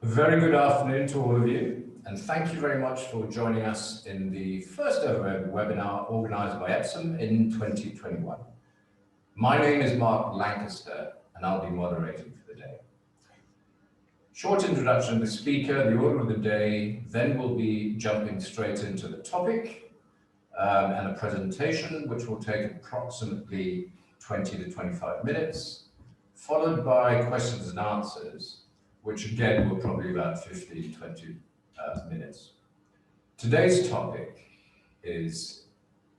Very good afternoon to all of you, and thank you very much for joining us in the first ever webinar organised by Epsom in 2021. My name is Mark Lancaster, and I'll be moderating for the day. Short introduction of the speaker, the order of the day, then we'll be jumping straight into the topic and a presentation which will take approximately 20 to 25 minutes, followed by questions and answers, which again will probably be about 15 to 20 minutes. Today's topic is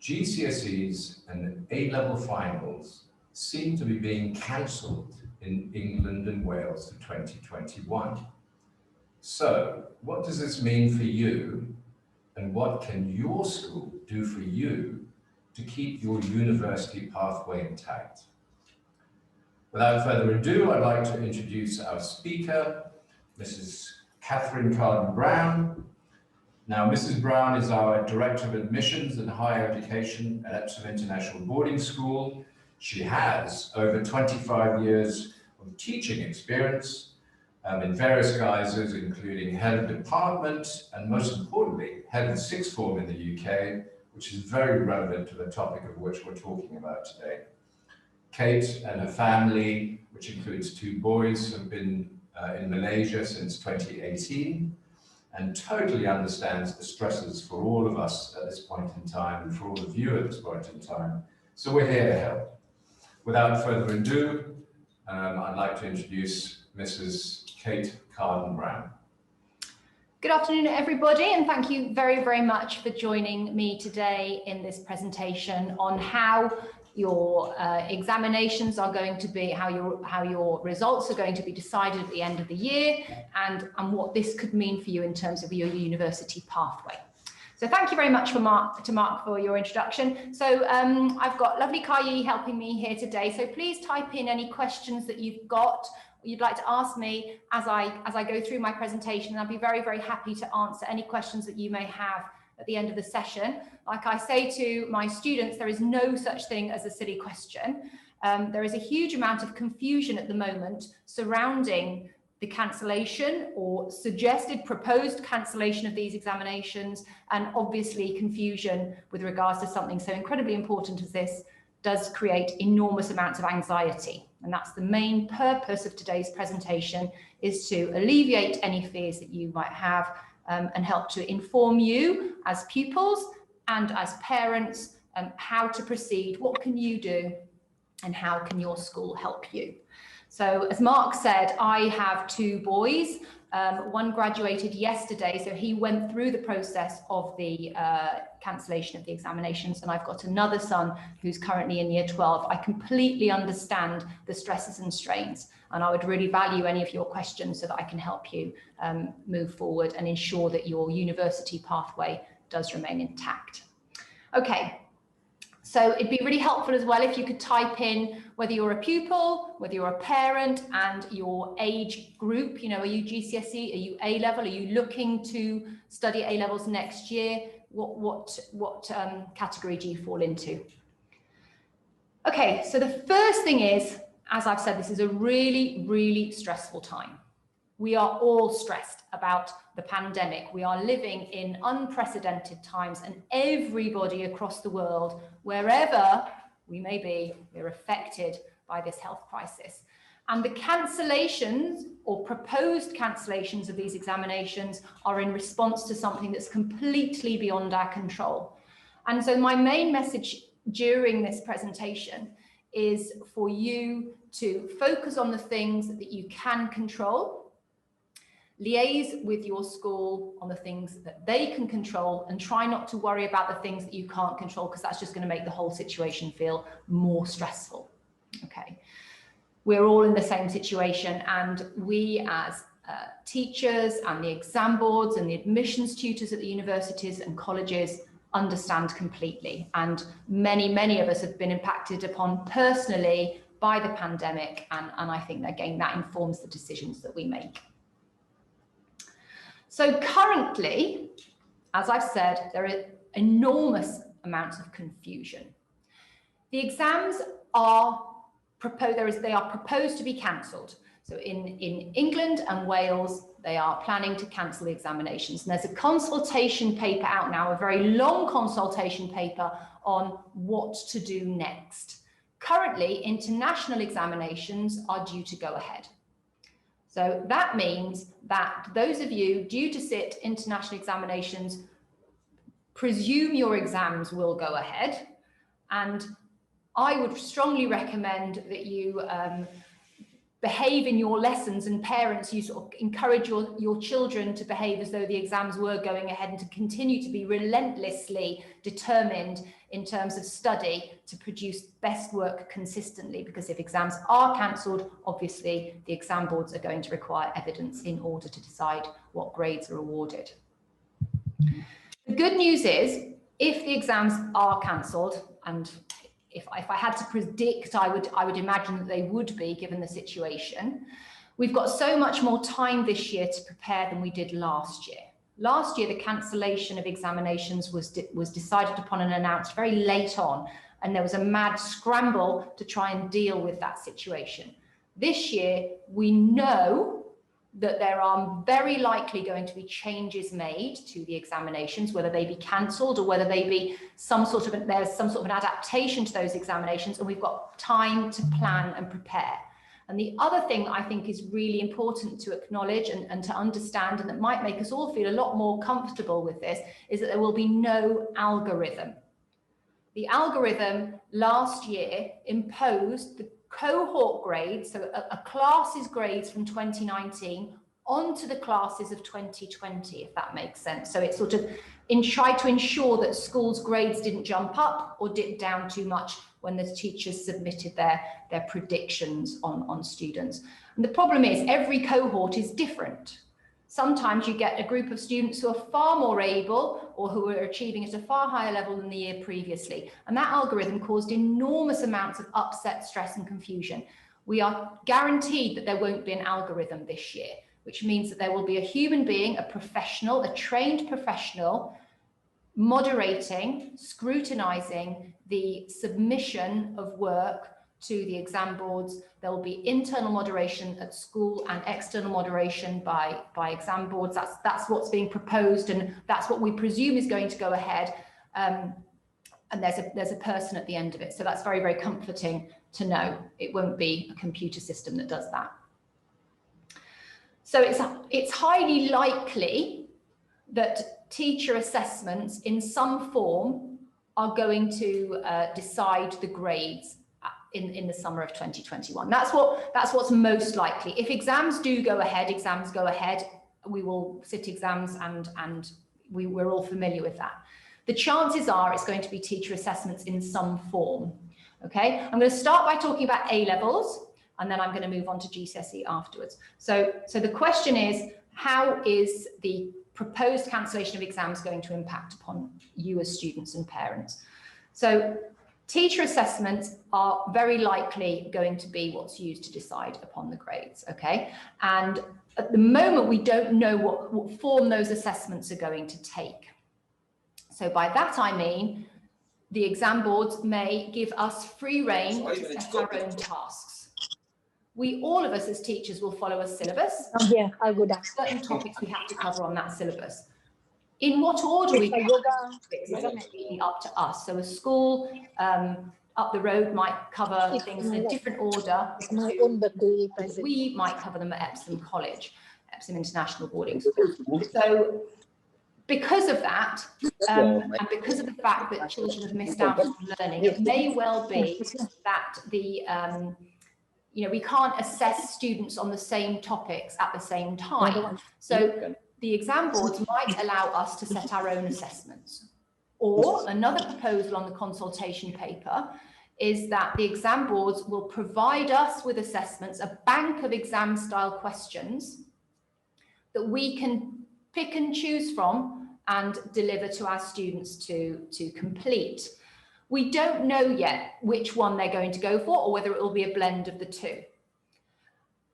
GCSEs and A-level finals seem to be being cancelled in England and Wales for 2021. So what does this mean for you, and what can your school do for you to keep your university pathway intact? Without further ado, I'd like to introduce our speaker, Mrs. Catherine Carden-Brown. Now, Mrs. Brown is our Director of Admissions and Higher Education at Epsom International Boarding School. She has over 25 years of teaching experience in various guises, including head of department and, most importantly, head of sixth form in the UK, which is very relevant to the topic of which we're talking about today. Kate and her family, which includes two boys, have been in Malaysia since 2018 and totally understands the stresses for all of us at this point in time and for all of you at this point in time. So we're here to help. Without further ado, I'd like to introduce Mrs. Kate Carden-Brown. Good afternoon, everybody, and thank you very, very much for joining me today in this presentation on how your examinations are going to be, how your results are going to be decided at the end of the year, and what this could mean for you in terms of your university pathway. So thank you very much to Mark for your introduction. So I've got lovely Kayi helping me here today. So please type in any questions that you've got, you'd like to ask me as I go through my presentation. And I'll be very, very happy to answer any questions that you may have at the end of the session. Like I say to my students, there is no such thing as a silly question. There is a huge amount of confusion at the moment surrounding the cancellation or suggested proposed cancellation of these examinations, and obviously confusion with regards to something so incredibly important as this does create enormous amounts of anxiety. And that's the main purpose of today's presentation, is to alleviate any fears that you might have and help to inform you as pupils and as parents how to proceed, what can you do, and how can your school help you. So as Mark said, I have two boys. One graduated yesterday, so he went through the process of the cancellation of the examinations, and I've got another son who's currently in year 12. I completely understand the stresses and strains, and I would really value any of your questions so that I can help you move forward and ensure that your university pathway does remain intact. Okay. So it'd be really helpful as well if you could type in whether you're a pupil, whether you're a parent, and your age group. You know, are you GCSE? Are you A-level? Are you looking to study A-levels next year? What category do you fall into? Okay, so the first thing is, as I've said, this is a really, really stressful time. We are all stressed about the pandemic. We are living in unprecedented times, and everybody across the world, wherever we may be, we're affected by this health crisis. And the cancellations or proposed cancellations of these examinations are in response to something that's completely beyond our control. And so my main message during this presentation is for you to focus on the things that you can control, liaise with your school on the things that they can control, and try not to worry about the things that you can't control, because that's just going to make the whole situation feel more stressful. Okay, we're all in the same situation, and we as teachers and the exam boards and the admissions tutors at the universities and colleges understand completely. And many of us have been impacted upon personally by the pandemic, and I think again that informs the decisions that we make. So currently, as I've said, there are enormous amounts of confusion. The exams are proposed to be cancelled. So in England and Wales, they are planning to cancel the examinations. And there's a consultation paper out now, a very long consultation paper on what to do next. Currently, international examinations are due to go ahead. So that means that those of you due to sit international examinations, presume your exams will go ahead. And I would strongly recommend that you behave in your lessons, and parents, you sort of encourage your children to behave as though the exams were going ahead and to continue to be relentlessly determined in terms of study to produce best work consistently, because if exams are cancelled, obviously the exam boards are going to require evidence in order to decide what grades are awarded. The good news is, if the exams are cancelled, and if I had to predict, I would imagine that they would be, given the situation, we've got so much more time this year to prepare than we did last year. Last year, the cancellation of examinations was decided upon and announced very late on, and there was a mad scramble to try and deal with that situation. This year, we know that there are very likely going to be changes made to the examinations, whether they be cancelled or whether they be there's some sort of an adaptation to those examinations, and we've got time to plan and prepare. And the other thing I think is really important to acknowledge and to understand, and that might make us all feel a lot more comfortable with this, is that there will be no algorithm. The algorithm last year imposed the cohort grades, so a class's grades from 2019 onto the classes of 2020, if that makes sense. So it sort of tried to ensure that schools' grades didn't jump up or dip down too much when the teachers submitted their predictions on students. And the problem is every cohort is different. Sometimes you get a group of students who are far more able or who are achieving at a far higher level than the year previously. And that algorithm caused enormous amounts of upset, stress, and confusion. We are guaranteed that there won't be an algorithm this year, which means that there will be a human being, a professional, a trained professional, moderating, scrutinizing the submission of work to the exam boards. There will be internal moderation at school and external moderation by exam boards. That's what's being proposed, and that's what we presume is going to go ahead. And there's a person at the end of it. So that's very, very comforting to know. It won't be a computer system that does that. So it's highly likely that teacher assessments in some form are going to decide the grades in the summer of 2021. That's what's most likely. If exams do go ahead, exams go ahead, we will sit exams, and we're all familiar with that. The chances are it's going to be teacher assessments in some form. Okay, I'm going to start by talking about A-levels, and then I'm going to move on to GCSE afterwards. So the question is, how is the proposed cancellation of exams going to impact upon you as students and parents? So teacher assessments are very likely going to be what's used to decide upon the grades, okay? And at the moment, we don't know what form those assessments are going to take. So by that, I mean, the exam boards may give us free rein to set our own tasks. All of us as teachers will follow a syllabus. Yeah, I would ask. Certain topics we have to cover on that syllabus. In what order we cover topics is completely up to us. So a school up the road might cover things in a different order. We might cover them at Epsom College, Epsom International Boarding School. So because of that, and because of the fact that children have missed out on learning, it may well be that we can't assess students on the same topics at the same time. So the exam boards might allow us to set our own assessments. Or another proposal on the consultation paper is that the exam boards will provide us with assessments, a bank of exam style questions that we can pick and choose from and deliver to our students to complete. We don't know yet which one they're going to go for, or whether it will be a blend of the two.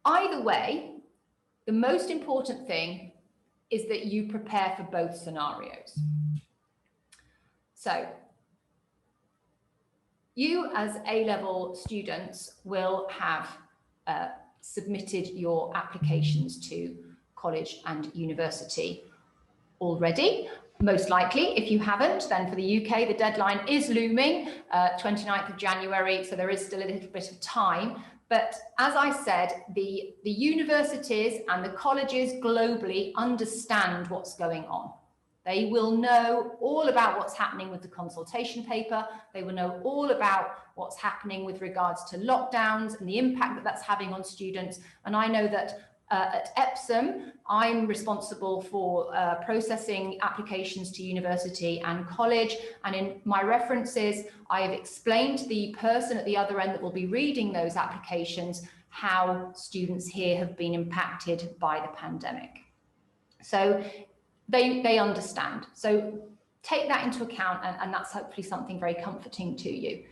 Either way, the most important thing is that you prepare for both scenarios. So you as A-level students will have submitted your applications to college and university already. Most likely, if you haven't, then for the UK, the deadline is looming, 29th of January, so there is still a little bit of time. But as I said, the universities and the colleges globally understand what's going on. They will know all about what's happening with the consultation paper. They will know all about what's happening with regards to lockdowns and the impact that that's having on students. And I know that at Epsom, I'm responsible for processing applications to university and college. And in my references, I have explained to the person at the other end that will be reading those applications how students here have been impacted by the pandemic. So they understand. So take that into account, and that's hopefully something very comforting to you.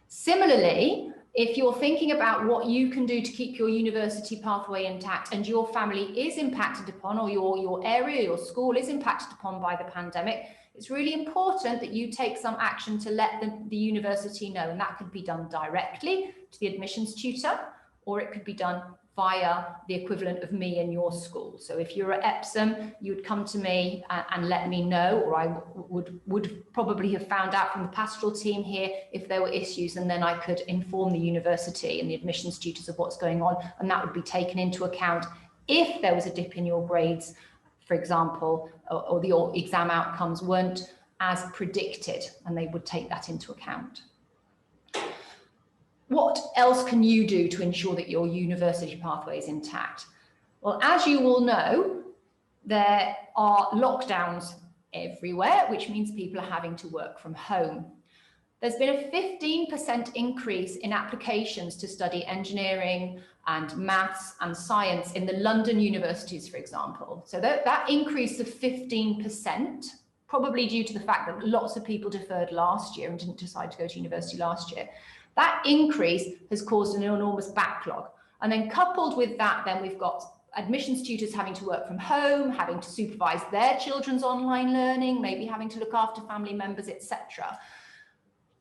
Similarly, if you're thinking about what you can do to keep your university pathway intact and your family is impacted upon, or your area, your school is impacted upon by the pandemic, it's really important that you take some action to let the university know. And that could be done directly to the admissions tutor, or it could be done via the equivalent of me in your school. So if you're at Epsom, you would come to me and let me know, or I would probably have found out from the pastoral team here if there were issues, and then I could inform the university and the admissions tutors of what's going on, and that would be taken into account if there was a dip in your grades, for example, or your exam outcomes weren't as predicted, and they would take that into account. What else can you do to ensure that your university pathway is intact? Well, as you all know, there are lockdowns everywhere, which means people are having to work from home. There's been a 15% increase in applications to study engineering and maths and science in the London universities, for example. So that increase of 15%, probably due to the fact that lots of people deferred last year and didn't decide to go to university last year. That increase has caused an enormous backlog. And then coupled with that, then we've got admissions tutors having to work from home, having to supervise their children's online learning, maybe having to look after family members, etc.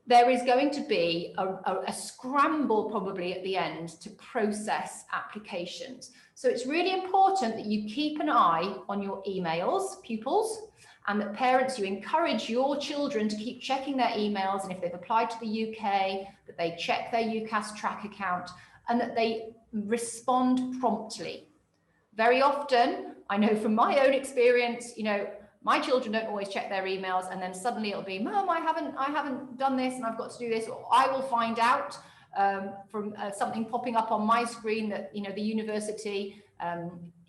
There is going to be a scramble probably at the end to process applications. So it's really important that you keep an eye on your emails, pupils, and that parents, you encourage your children to keep checking their emails, and if they've applied to the UK, that they check their UCAS track account and that they respond promptly. Very often, I know from my own experience, my children don't always check their emails, and then suddenly it'll be, Mum, I haven't done this and I've got to do this, or I will find out from something popping up on my screen that the university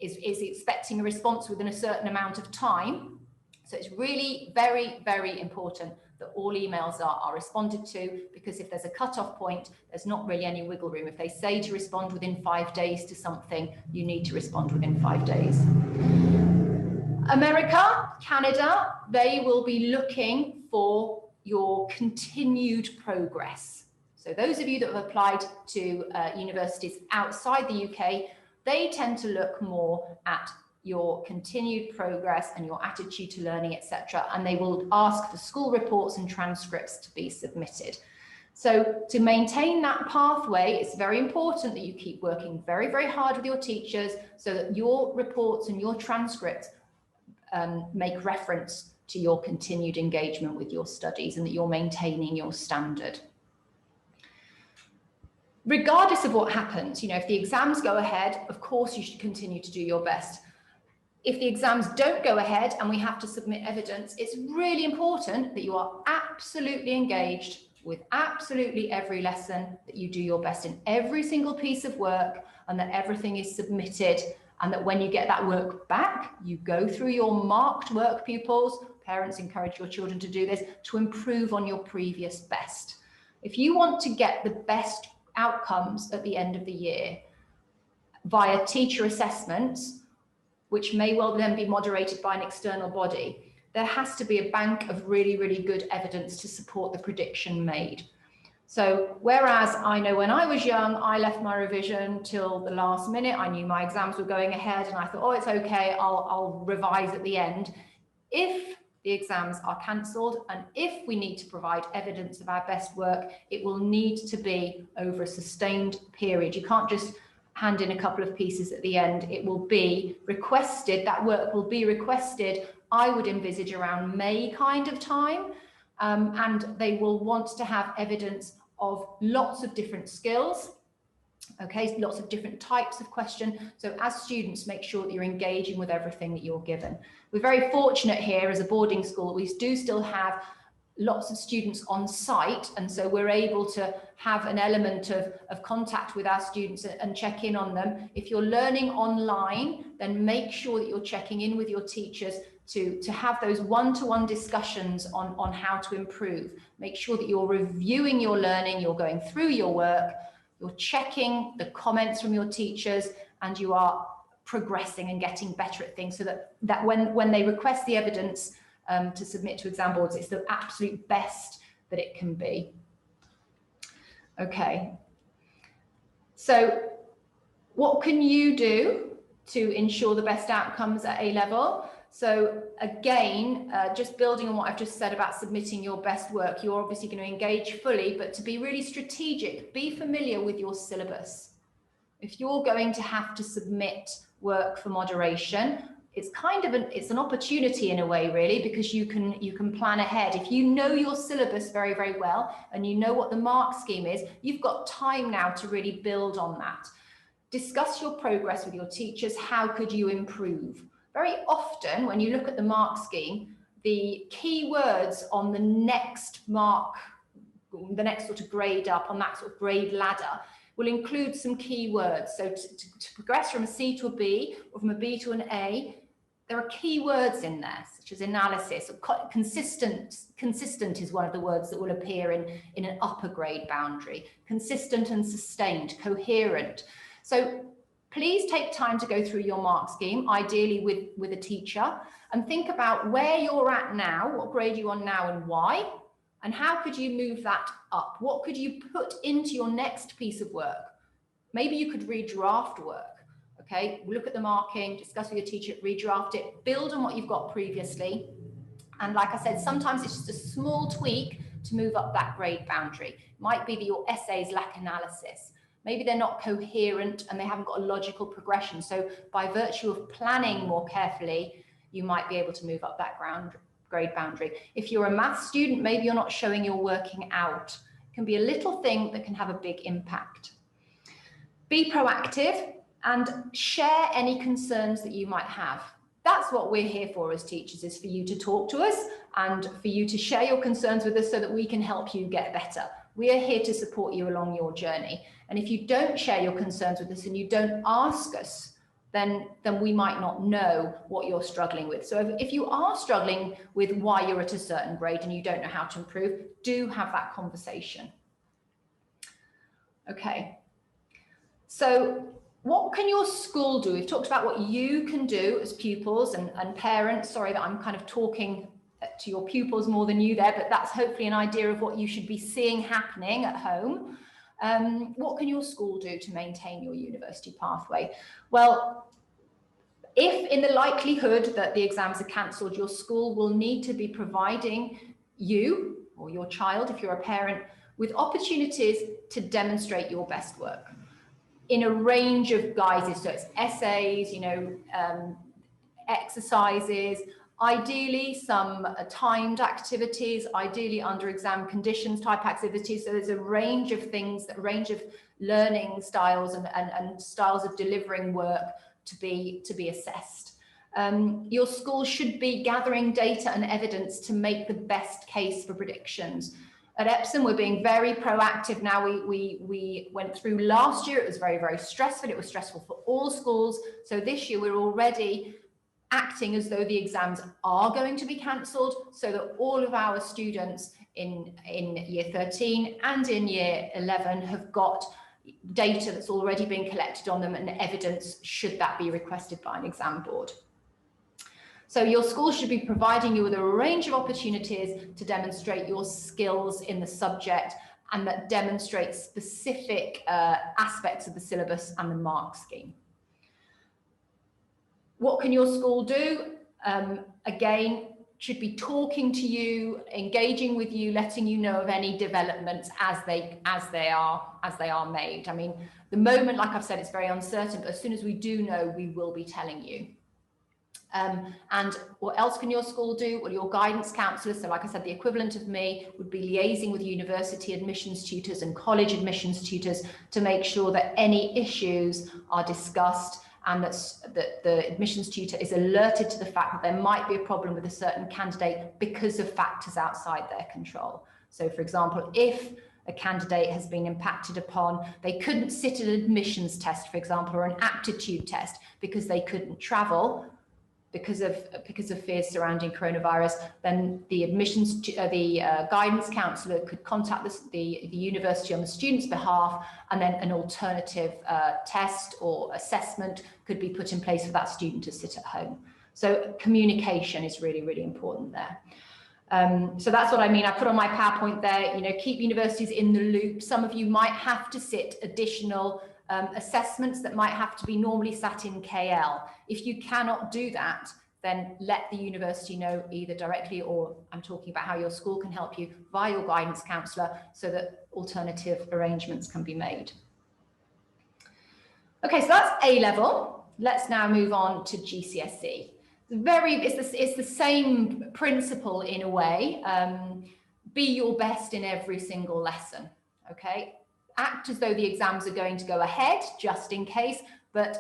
is expecting a response within a certain amount of time. So it's really very, very important that all emails are responded to, because if there's a cutoff point, there's not really any wiggle room. If they say to respond within 5 days to something, you need to respond within 5 days. America, Canada, they will be looking for your continued progress. So those of you that have applied to universities outside the UK, they tend to look more at your continued progress and your attitude to learning, etc. And they will ask for school reports and transcripts to be submitted. So to maintain that pathway, it's very important that you keep working very, very hard with your teachers so that your reports and your transcripts make reference to your continued engagement with your studies and that you're maintaining your standard. Regardless of what happens, if the exams go ahead, of course you should continue to do your best. If the exams don't go ahead and we have to submit evidence, it's really important that you are absolutely engaged with absolutely every lesson, that you do your best in every single piece of work, and that everything is submitted, and that when you get that work back, you go through your marked work pupils. Parents encourage your children to do this to improve on your previous best. If you want to get the best outcomes at the end of the year via teacher assessments, which may well then be moderated by an external body, there has to be a bank of really, really good evidence to support the prediction made. So whereas I know when I was young, I left my revision till the last minute, I knew my exams were going ahead and I thought, oh, it's okay, I'll revise at the end. If the exams are cancelled and if we need to provide evidence of our best work, it will need to be over a sustained period. You can't just hand in a couple of pieces at the end. It will be requested, that work will be requested, I would envisage around May kind of time, and they will want to have evidence of lots of different skills. Okay, lots of different types of question. So as students, make sure that you're engaging with everything that you're given. We're very fortunate here as a boarding school. We do still have lots of students on site, and so we're able to have an element of contact with our students and check in on them. If you're learning online, then make sure that you're checking in with your teachers to have those one-to-one discussions on how to improve. Make sure that you're reviewing your learning, you're going through your work, you're checking the comments from your teachers, and you are progressing and getting better at things, so that when they request the evidence to submit to exam boards, it's the absolute best that it can be. Okay, so what can you do to ensure the best outcomes at A-level? So again, just building on what I've just said about submitting your best work, you're obviously going to engage fully, but to be really strategic, be familiar with your syllabus. If you're going to have to submit work for moderation, it's kind of an opportunity in a way, really, because you can plan ahead. If you know your syllabus very, very well, and you know what the mark scheme is, you've got time now to really build on that. Discuss your progress with your teachers. How could you improve? Very often, when you look at the mark scheme, the key words on the next mark, the next sort of grade up on that sort of grade ladder, will include some key words. So to progress from a C to a B, or from a B to an A, there are key words in there, such as analysis, or consistent. Consistent is one of the words that will appear in an upper grade boundary. Consistent and sustained, coherent. So please take time to go through your mark scheme, ideally with a teacher, and think about where you're at now, what grade you're on now and why, and how could you move that up? What could you put into your next piece of work? Maybe you could redraft work. Okay, look at the marking, discuss with your teacher, redraft it, build on what you've got previously. And like I said, sometimes it's just a small tweak to move up that grade boundary. It might be that your essays lack analysis. Maybe they're not coherent and they haven't got a logical progression. So by virtue of planning more carefully, you might be able to move up that grade boundary. If you're a maths student, maybe you're not showing you're working out. It can be a little thing that can have a big impact. Be proactive and share any concerns that you might have. That's what we're here for as teachers, is for you to talk to us and for you to share your concerns with us so that we can help you get better. We are here to support you along your journey. And if you don't share your concerns with us and you don't ask us, then we might not know what you're struggling with. So if you are struggling with why you're at a certain grade and you don't know how to improve, do have that conversation. Okay. So what can your school do? We've talked about what you can do as pupils and parents. Sorry that I'm kind of talking to your pupils more than you there, but that's hopefully an idea of what you should be seeing happening at home. What can your school do to maintain your university pathway? Well, if in the likelihood that the exams are cancelled, your school will need to be providing you or your child, if you're a parent, with opportunities to demonstrate your best work in a range of guises. So it's essays, exercises, ideally some timed activities, ideally under exam conditions type activities. So there's a range of things, a range of learning styles and styles of delivering work to be assessed. Your school should be gathering data and evidence to make the best case for predictions. At Epsom, we're being very proactive now. We went through last year, it was very, very stressful. It was stressful for all schools. So this year we're already acting as though the exams are going to be cancelled, so that all of our students in year 13 and in year 11 have got data that's already been collected on them and evidence should that be requested by an exam board. So your school should be providing you with a range of opportunities to demonstrate your skills in the subject, and that demonstrates specific aspects of the syllabus and the mark scheme. What can your school do? Again, should be talking to you, engaging with you, letting you know of any developments as they are made. I mean, the moment, like I've said, it's very uncertain, but as soon as we do know, we will be telling you. And what else can your school do? Well, your guidance counsellors, so like I said, the equivalent of me would be liaising with university admissions tutors and college admissions tutors to make sure that any issues are discussed, and that the admissions tutor is alerted to the fact that there might be a problem with a certain candidate because of factors outside their control. So for example, if a candidate has been impacted upon, they couldn't sit an admissions test, for example, or an aptitude test because they couldn't travel, because of fears surrounding coronavirus, then the guidance counsellor could contact the university on the student's behalf, and then an alternative test or assessment could be put in place for that student to sit at home. So communication is really, really important there. So that's what I mean. I put on my PowerPoint there, you know, keep universities in the loop. Some of you might have to sit additional assessments that might have to be normally sat in KL. If you cannot do that, then let the university know either directly, or I'm talking about how your school can help you via your guidance counsellor, so that alternative arrangements can be made. Okay, so that's A level. Let's now move on to GCSE. It's the same principle in a way. Be your best in every single lesson, okay? Act as though the exams are going to go ahead just in case, but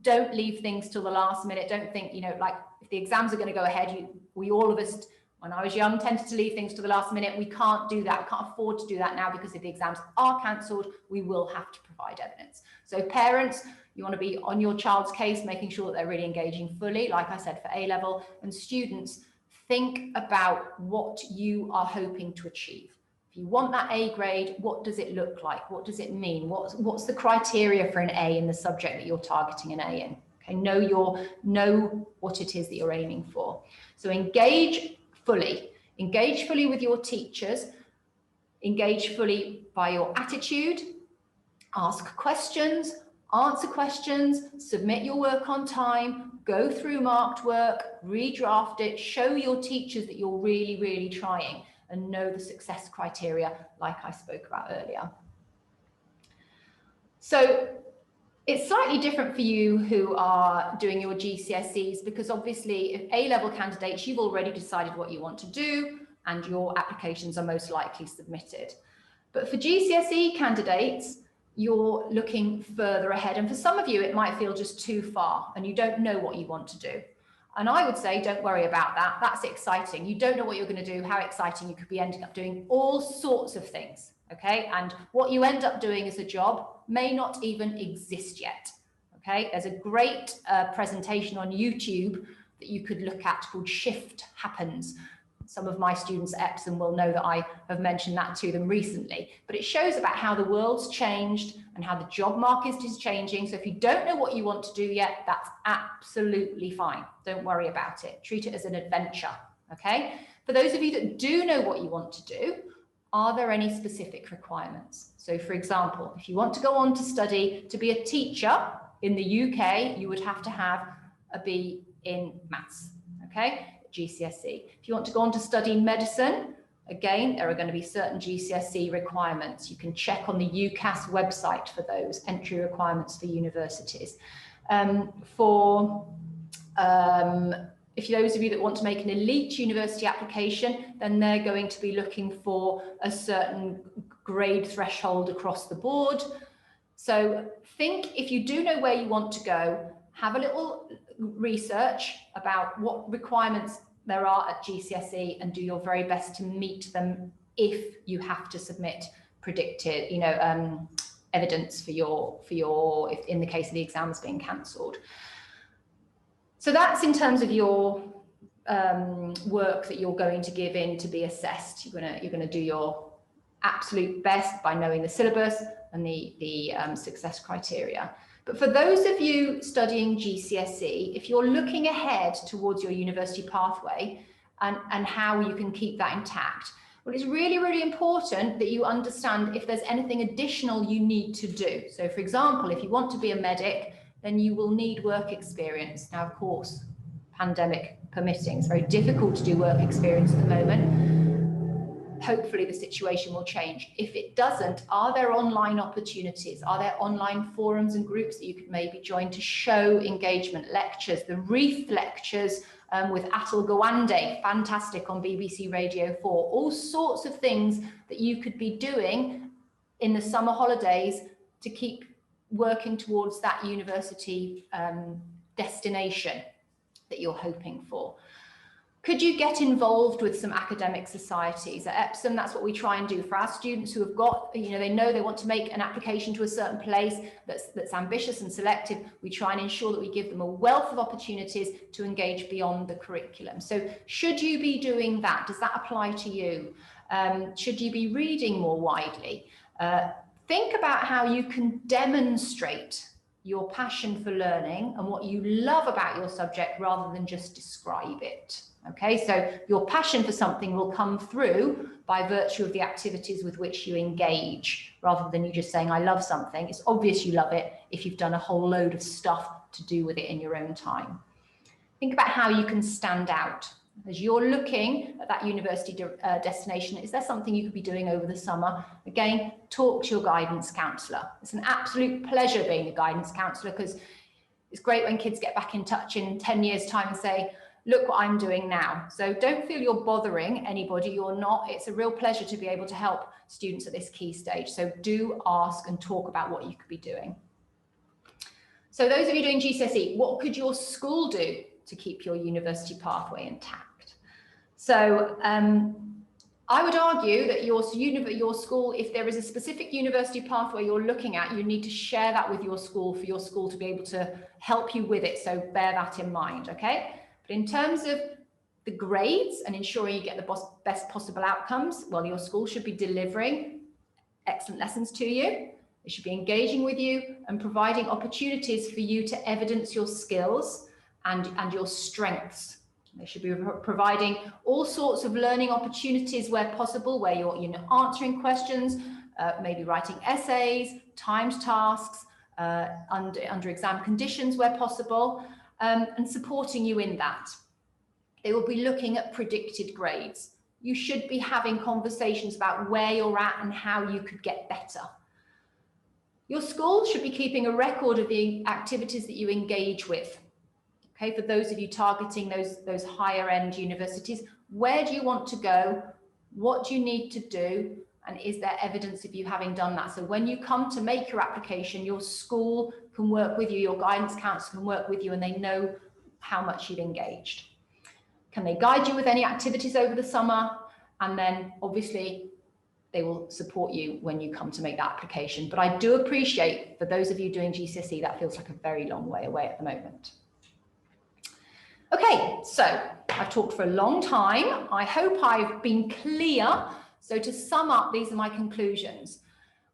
don't leave things till the last minute. Don't think, you know, like if the exams are going to go ahead, we all of us, when I was young, tended to leave things to the last minute. We can't do that. We can't afford to do that now, because if the exams are cancelled, we will have to provide evidence. So parents, you want to be on your child's case, making sure that they're really engaging fully, like I said, for A level. And students, think about what you are hoping to achieve. If you want that A grade, what does it look like? What does it mean? What's the criteria for an A in the subject that you're targeting an A in? Okay, know what it is that you're aiming for. So engage fully with your teachers, engage fully by your attitude, ask questions, answer questions, submit your work on time, go through marked work, redraft it, show your teachers that you're really, really trying, and know the success criteria like I spoke about earlier. So it's slightly different for you who are doing your GCSEs, because obviously if A-level candidates, you've already decided what you want to do and your applications are most likely submitted. But for GCSE candidates, you're looking further ahead. And for some of you, it might feel just too far and you don't know what you want to do. And I would say, don't worry about that. That's exciting. You don't know what you're going to do, how exciting. You could be ending up doing all sorts of things, okay? And what you end up doing as a job may not even exist yet, okay? There's a great presentation on YouTube that you could look at called Shift Happens. Some of my students at Epsom will know that I have mentioned that to them recently, but it shows about how the world's changed and how the job market is changing. So if you don't know what you want to do yet, that's absolutely fine. Don't worry about it. Treat it as an adventure, okay? For those of you that do know what you want to do, are there any specific requirements? So for example, if you want to go on to study to be a teacher in the UK, you would have to have a B in maths, okay? GCSE. If you want to go on to study medicine, again, there are going to be certain GCSE requirements. You can check on the UCAS website for those entry requirements for universities. If those of you that want to make an elite university application, then they're going to be looking for a certain grade threshold across the board. So think, if you do know where you want to go, have a little research about what requirements there are at GCSE and do your very best to meet them if you have to submit predicted, evidence for your if in the case of the exams being cancelled. So that's in terms of your work that you're going to give in to be assessed. You're going to do your absolute best by knowing the syllabus and the success criteria. But for those of you studying GCSE, if you're looking ahead towards your university pathway and how you can keep that intact, well, it's really, really important that you understand if there's anything additional you need to do. So for example, if you want to be a medic, then you will need work experience. Now, of course, pandemic permitting. It's very difficult to do work experience at the moment. Hopefully the situation will change. If it doesn't, are there online opportunities? Are there online forums and groups that you could maybe join to show engagement? Lectures, the Reef lectures with Atul Gawande, fantastic, on BBC Radio 4. All sorts of things that you could be doing in the summer holidays to keep working towards that university destination that you're hoping for. Could you get involved with some academic societies? At Epsom, that's what we try and do for our students who have got, they know they want to make an application to a certain place that's ambitious and selective. We try and ensure that we give them a wealth of opportunities to engage beyond the curriculum. So should you be doing that? Does that apply to you? Should you be reading more widely? Think about how you can demonstrate your passion for learning and what you love about your subject rather than just describe it. Okay, so your passion for something will come through by virtue of the activities with which you engage, rather than you just saying, I love something. It's obvious you love it if you've done a whole load of stuff to do with it in your own time. Think about how you can stand out. As you're looking at that university destination, is there something you could be doing over the summer? Again, talk to your guidance counsellor. It's an absolute pleasure being a guidance counsellor, because it's great when kids get back in touch in 10 years' time and say, look what I'm doing now. So don't feel you're bothering anybody, you're not. It's a real pleasure to be able to help students at this key stage. So do ask and talk about what you could be doing. So those of you doing GCSE, what could your school do to keep your university pathway intact? So I would argue that your school, if there is a specific university pathway you're looking at, you need to share that with your school for your school to be able to help you with it. So bear that in mind, okay? But in terms of the grades and ensuring you get the best possible outcomes, well, your school should be delivering excellent lessons to you. They should be engaging with you and providing opportunities for you to evidence your skills and your strengths. They should be providing all sorts of learning opportunities where possible, where you're answering questions, maybe writing essays, timed tasks, under exam conditions where possible, and supporting you in that. They will be looking at predicted grades. You should be having conversations about where you're at and how you could get better. Your school should be keeping a record of the activities that you engage with. Okay, for those of you targeting those higher end universities, where do you want to go? What do you need to do? And is there evidence of you having done that? So when you come to make your application, your school can work with you, your guidance counsellor can work with you, and they know how much you've engaged. Can they guide you with any activities over the summer? And then obviously they will support you when you come to make that application. But I do appreciate, for those of you doing GCSE, that feels like a very long way away at the moment. Okay, so I've talked for a long time. I hope I've been clear. So to sum up, these are my conclusions.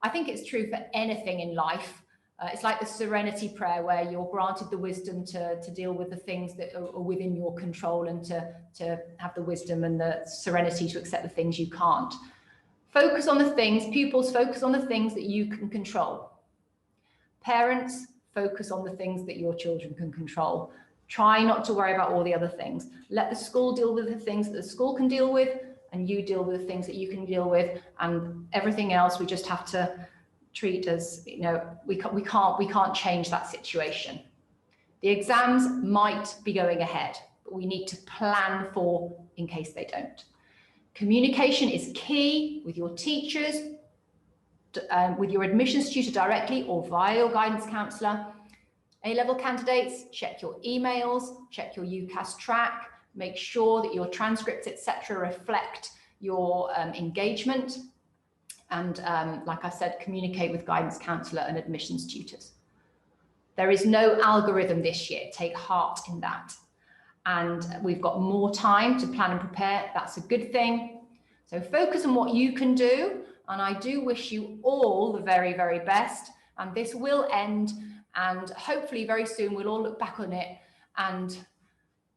I think it's true for anything in life. It's like the serenity prayer, where you're granted the wisdom to deal with the things that are within your control, and to have the wisdom and the serenity to accept the things you can't. Focus on the things, pupils focus on the things that you can control. Parents focus on the things that your children can control. Try not to worry about all the other things. Let the school deal with the things that the school can deal with, and you deal with the things that you can deal with, and everything else we just have to treat as, we can't change that situation. The exams might be going ahead, but we need to plan for in case they don't. Communication is key with your teachers, with your admissions tutor directly or via your guidance counsellor. A-level candidates, check your emails, check your UCAS track, make sure that your transcripts, etc., reflect your engagement. And like I said, communicate with guidance counsellor and admissions tutors. There is no algorithm this year. Take heart in that. And we've got more time to plan and prepare. That's a good thing. So focus on what you can do. And I do wish you all the very, very best. And this will end. And hopefully very soon we'll all look back on it, and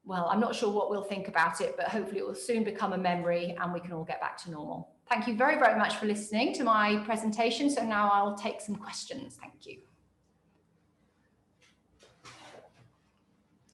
well, I'm not sure what we'll think about it, but hopefully it will soon become a memory and we can all get back to normal. Thank you very, very much for listening to my presentation. So now I'll take some questions. Thank you.